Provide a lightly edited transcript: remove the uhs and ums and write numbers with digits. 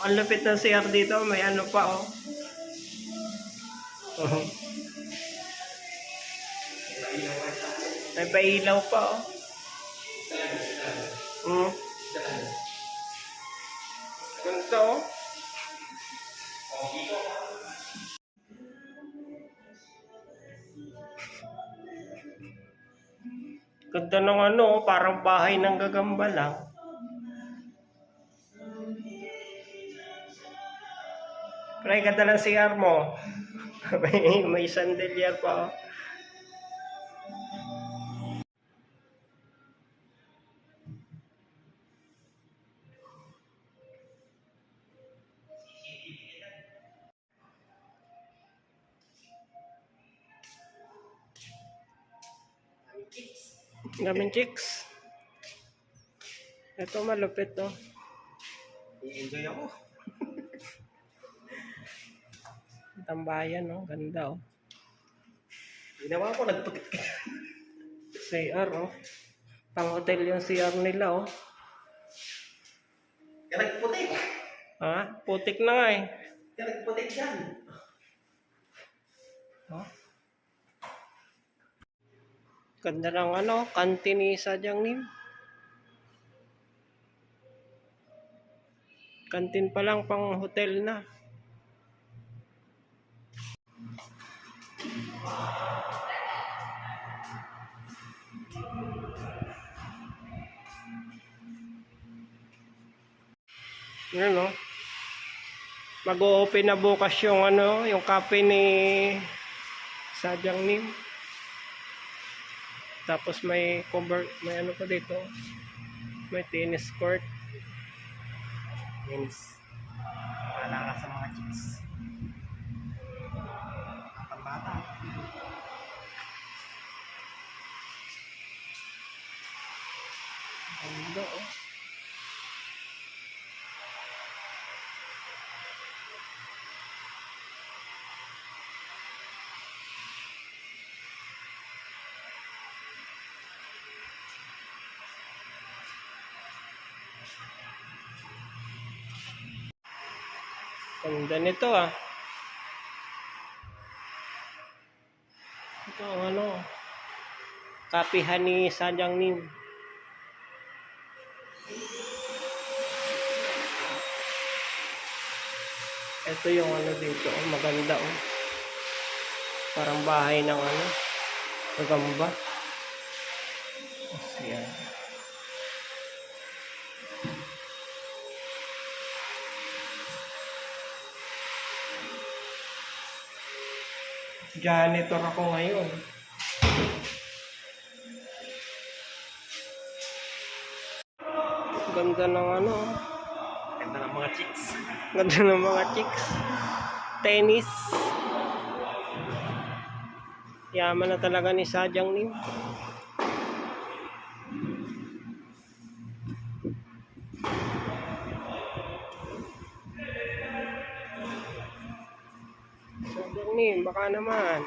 Ang lupit ng CR dito, may ano pa oh. May pailaw pa oh. Ganito oh. Ganda ng ano, parang bahay ng gagamba lang. Pre, ganda ng CR mo. may chandelier pa oh. Daming chicks. Ito malupit to. I-enjoy ako. Tambayan no, ganda oh. Ginawa ko, nagputik ka. CR oh. Pang hotel yung CR nila oh. Kaya nagputik. Ha? Putik na nga eh. Kaya nagputik dyan. Oh. Ganda ng ano, kantin ni Sadyang Nim. Kantin pa lang, pang hotel na. Yan no. Mag-o-open na bukas yung ano, yung cafe ni Sadyang Nim. Tapos may cover, may ano pa dito. May tennis court. Means, wala ka sa mga chicks. Bata. Ganda oh. Ganda nito ah. Ito ano, kapihan ni Sadyang Nim. Ito yung ano dito, oh, maganda oh. Parang bahay ng ano, gagamba. Ayan. Janitor ako ngayon. Ganda ng ano. Ganda ng mga chicks. Ganda ng mga chicks. Tennis. Yaman na talaga ni Sadyang Nim. Sadyang Nim, baka naman.